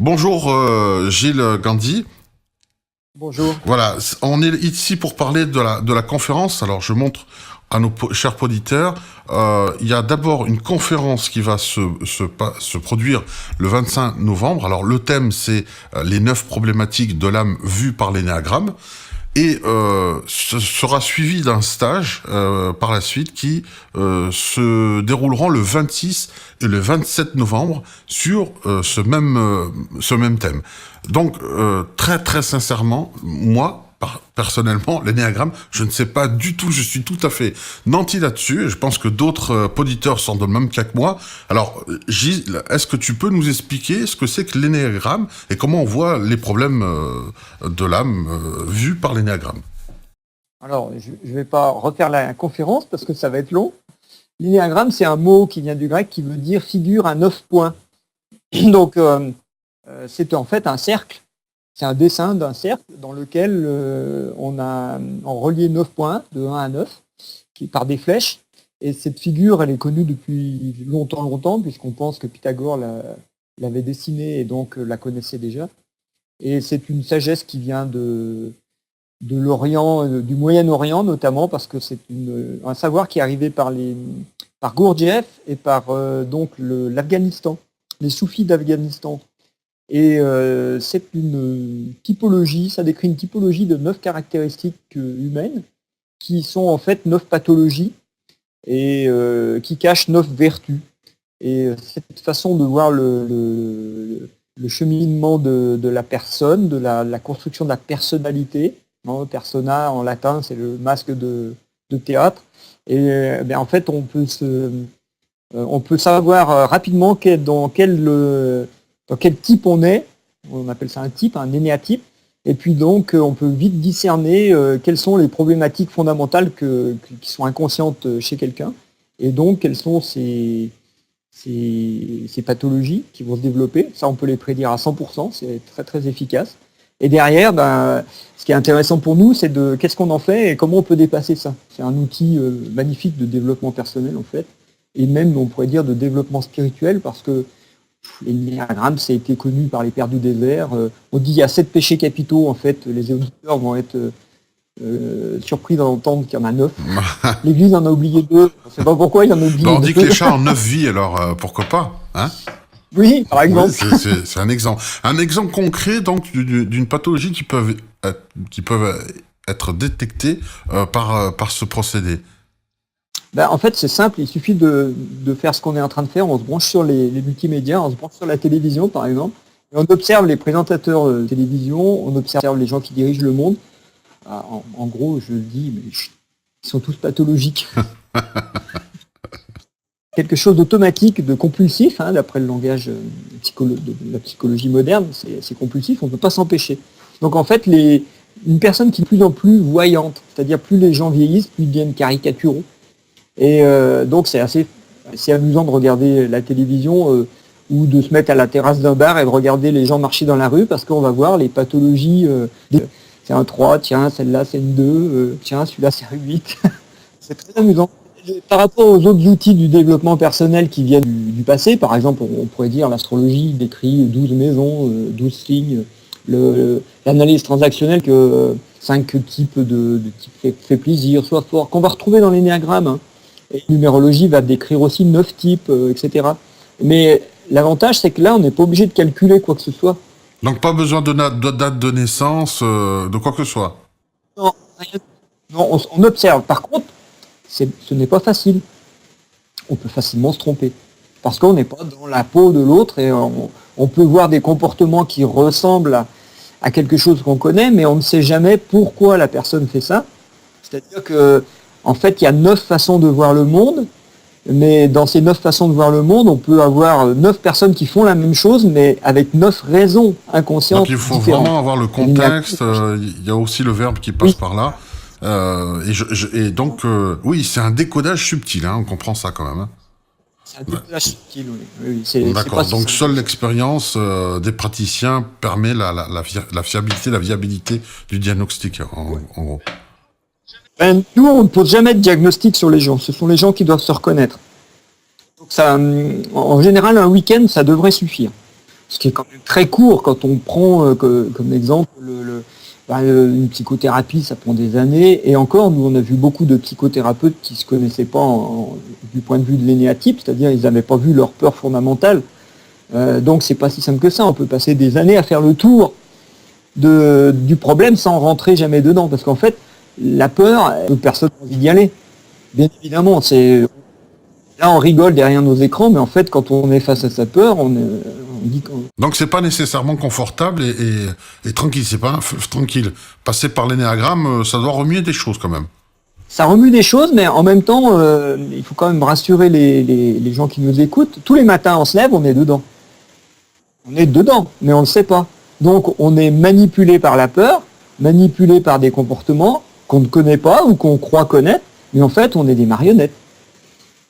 Bonjour Gilles Gandhi. Bonjour. Voilà, on est ici pour parler de la conférence. Alors je montre à nos chers auditeurs, il y a d'abord une conférence qui va se produire le 25 novembre. Alors le thème c'est les 9 problématiques de l'âme vues par l'énéagramme. Et ce sera suivi d'un stage par la suite qui se dérouleront le 26 et le 27 novembre sur ce même thème. Donc très très sincèrement, moi personnellement, l'énéagramme, je ne sais pas du tout, je suis tout à fait nanti là-dessus, et je pense que d'autres auditeurs sont dans le même cas que moi. Alors, Gilles, est-ce que tu peux nous expliquer ce que c'est que l'énéagramme et comment on voit les problèmes de l'âme vus par l'énéagramme? Alors, je ne vais pas refaire la conférence parce que ça va être long. L'énéagramme, c'est un mot qui vient du grec qui veut dire figure à 9 points. Donc, c'est en fait un cercle. C'est un dessin d'un cercle dans lequel on a relié 9 points, de 1 à 9, par des flèches. Et cette figure, elle est connue depuis longtemps, puisqu'on pense que Pythagore l'avait dessinée et donc la connaissait déjà. Et c'est une sagesse qui vient de l'Orient, du Moyen-Orient notamment, parce que c'est un savoir qui est arrivé par Gurdjieff et par l'Afghanistan, les soufis d'Afghanistan. Et c'est une typologie, ça décrit une typologie de 9 caractéristiques humaines qui sont en fait 9 pathologies et qui cachent 9 vertus. Et cette façon de voir le cheminement de la personne, de la construction de la personnalité, hein, persona en latin c'est le masque de théâtre, et en fait on peut savoir rapidement dans quel type on est, on appelle ça un type, un énéatype, et puis donc on peut vite discerner quelles sont les problématiques fondamentales qui sont inconscientes chez quelqu'un, et donc quelles sont ces pathologies qui vont se développer. Ça on peut les prédire à 100%, c'est très très efficace. Et derrière, ce qui est intéressant pour nous, c'est qu'est-ce qu'on en fait et comment on peut dépasser ça. C'est un outil magnifique de développement personnel en fait, et même on pourrait dire de développement spirituel, parce que l'énéagramme, ça a été connu par les pères du désert. On dit qu'il y a 7 péchés capitaux, en fait, les auditeurs vont être surpris d'entendre qu'il y en a 9. L'Église en a oublié 2, je ne sais pas pourquoi il en a oublié 2. On dit que les chats ont 9 vies, alors pourquoi pas, hein? Oui, par exemple. Oui, c'est un exemple. Un exemple concret, donc, d'une pathologie qui peuvent être détectées par ce procédé. En fait, c'est simple, il suffit de faire ce qu'on est en train de faire. On se branche sur les multimédias, on se branche sur la télévision, par exemple, et on observe les présentateurs de télévision, on observe les gens qui dirigent le monde. En gros, je le dis, mais ils sont tous pathologiques. Quelque chose d'automatique, de compulsif, hein, d'après le langage de la psychologie moderne, c'est compulsif, on ne peut pas s'empêcher. Donc en fait, une personne qui est de plus en plus voyante, c'est-à-dire plus les gens vieillissent, plus ils deviennent caricaturaux. Et donc c'est assez amusant de regarder la télévision ou de se mettre à la terrasse d'un bar et de regarder les gens marcher dans la rue, parce qu'on va voir les pathologies. C'est un 3, tiens, celle-là c'est une 2, tiens, celui-là c'est un 8. C'est très amusant. Par rapport aux autres outils du développement personnel qui viennent du passé, par exemple, on pourrait dire l'astrologie décrit 12 maisons, 12 signes, l'analyse transactionnelle que 5 types de types fait plaisir, soit fort, qu'on va retrouver dans l'énéagramme. Hein. Et la numérologie va décrire aussi 9 types, etc. Mais l'avantage, c'est que là, on n'est pas obligé de calculer quoi que ce soit. Donc pas besoin de date de naissance, de quoi que ce soit. Non, rien. Non, on observe. Par contre, ce n'est pas facile. On peut facilement se tromper. Parce qu'on n'est pas dans la peau de l'autre et on peut voir des comportements qui ressemblent à quelque chose qu'on connaît, mais on ne sait jamais pourquoi la personne fait ça. C'est-à-dire que en fait, il y a 9 façons de voir le monde, mais dans ces 9 façons de voir le monde, on peut avoir 9 personnes qui font la même chose, mais avec 9 raisons inconscientes. Donc il faut différentes. vraiment avoir le contexte, il y a aussi le verbe qui passe Oui. par là. Et donc, oui, c'est un décodage subtil, hein, on comprend ça quand même. Hein. C'est un décollage subtil, oui. D'accord, donc seule l'expérience des praticiens permet la fiabilité, la viabilité du diagnostic, en gros. Nous, on ne pose jamais de diagnostic sur les gens. Ce sont les gens qui doivent se reconnaître. Donc ça, en général, un week-end, ça devrait suffire. ce qui est quand même très court quand on prend comme exemple une psychothérapie, ça prend des années. Et encore, nous, on a vu beaucoup de psychothérapeutes qui se connaissaient pas du point de vue de l'énéatype, c'est-à-dire ils n'avaient pas vu leur peur fondamentale. Donc c'est pas si simple que ça. On peut passer des années à faire le tour du problème sans rentrer jamais dedans, parce qu'en fait, la peur, personne n'a envie d'y aller. Bien évidemment, là on rigole derrière nos écrans, mais en fait, quand on est face à sa peur, on dit qu'on... Donc c'est pas nécessairement confortable et tranquille, c'est pas tranquille. Passer par l'énéagramme, ça doit remuer des choses quand même. Ça remue des choses, mais en même temps, il faut quand même rassurer les gens qui nous écoutent. Tous les matins, on se lève, on est dedans. On est dedans, mais on ne le sait pas. Donc on est manipulé par la peur, manipulé par des comportements qu'on ne connaît pas ou qu'on croit connaître, mais en fait, on est des marionnettes.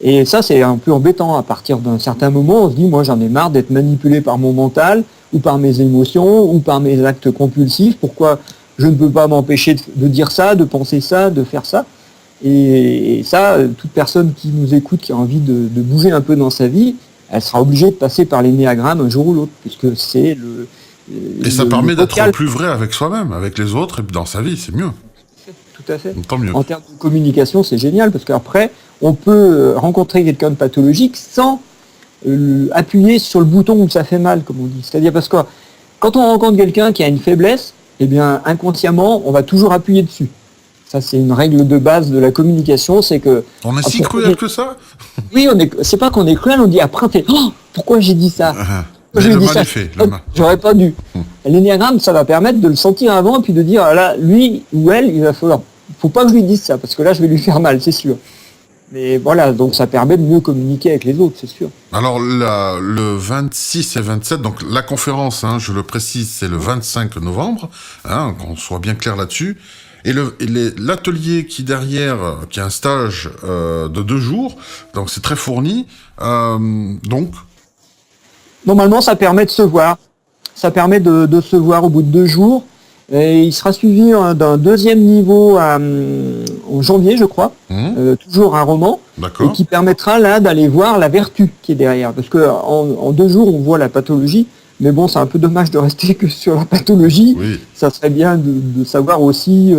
Et ça, c'est un peu embêtant. À partir d'un certain moment, on se dit, moi, j'en ai marre d'être manipulé par mon mental, ou par mes émotions, ou par mes actes compulsifs. Pourquoi je ne peux pas m'empêcher de dire ça, de penser ça, de faire ça? Et ça, toute personne qui nous écoute, qui a envie de bouger un peu dans sa vie, elle sera obligée de passer par l'énéagramme un jour ou l'autre, puisque c'est Et ça permet d'être plus vrai avec soi-même, avec les autres, et dans sa vie, c'est mieux. Tout à fait. Tant mieux. En termes de communication, c'est génial, parce qu'après, on peut rencontrer quelqu'un de pathologique sans appuyer sur le bouton où ça fait mal, comme on dit. C'est-à-dire parce que quand on rencontre quelqu'un qui a une faiblesse, eh bien, inconsciemment, on va toujours appuyer dessus. Ça, c'est une règle de base de la communication, c'est que... On est si cruel que ça? Oui, c'est pas qu'on est cruel, on dit après, pourquoi j'ai dit ça? Mais le mal est fait. J'aurais pas dû. L'énéagramme, ça va permettre de le sentir avant et puis de dire, là, lui ou elle, il va falloir... Faut pas que je lui dise ça, parce que là, je vais lui faire mal, c'est sûr. Mais voilà, donc ça permet de mieux communiquer avec les autres, c'est sûr. Alors, le 26 et 27, donc la conférence, je le précise, c'est le 25 novembre, qu'on soit bien clair là-dessus. Et l'atelier qui derrière, qui est un stage de 2 jours, donc c'est très fourni. Donc, normalement, ça permet de se voir. Ça permet de se voir au bout de 2 jours. Et il sera suivi d'un deuxième niveau en janvier, je crois. Toujours un roman. D'accord. Et qui permettra là d'aller voir la vertu qui est derrière. Parce que en 2 jours, on voit la pathologie. Mais bon, c'est un peu dommage de rester que sur la pathologie. Oui. Ça serait bien de savoir aussi,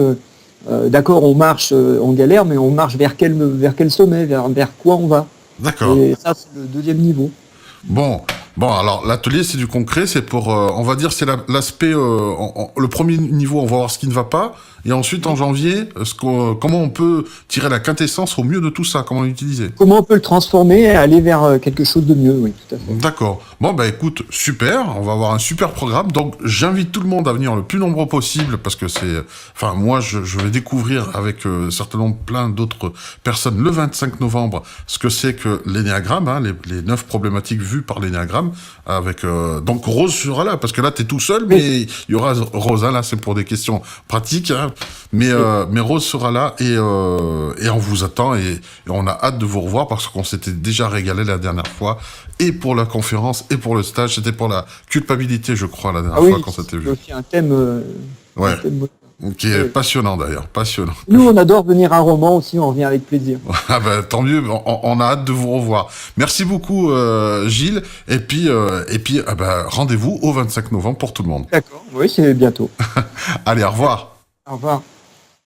d'accord, on marche en galère, mais on marche vers quel sommet, vers quoi on va. D'accord. Et ça, c'est le deuxième niveau. Bon, alors l'atelier c'est du concret, c'est pour, on va dire, c'est l'aspect, le premier niveau, on va voir ce qui ne va pas, et ensuite en janvier, comment on peut tirer la quintessence au mieux de tout ça, comment l'utiliser. Comment on peut le transformer et aller vers quelque chose de mieux, oui, tout à fait. D'accord. Bon, écoute, super, on va avoir un super programme, donc j'invite tout le monde à venir le plus nombreux possible, parce que moi je vais découvrir avec certainement plein d'autres personnes le 25 novembre ce que c'est que l'énéagramme, les 9 problématiques vues par l'énéagramme, avec donc Rose sera là, parce que là t'es tout seul, mais il y aura Rose, là c'est pour des questions pratiques, mais Rose sera là et on vous attend et on a hâte de vous revoir parce qu'on s'était déjà régalé la dernière fois, et pour la conférence et pour le stage. C'était pour la culpabilité, je crois, la dernière fois qu'on s'était vu. C'est aussi un thème, ouais. Qui est passionnant d'ailleurs, passionnant. Nous, on adore venir à un roman aussi, on revient avec plaisir. Tant mieux, on a hâte de vous revoir. Merci beaucoup Gilles, et puis rendez-vous au 25 novembre pour tout le monde. D'accord, oui, c'est bientôt. Allez, au revoir. Au revoir.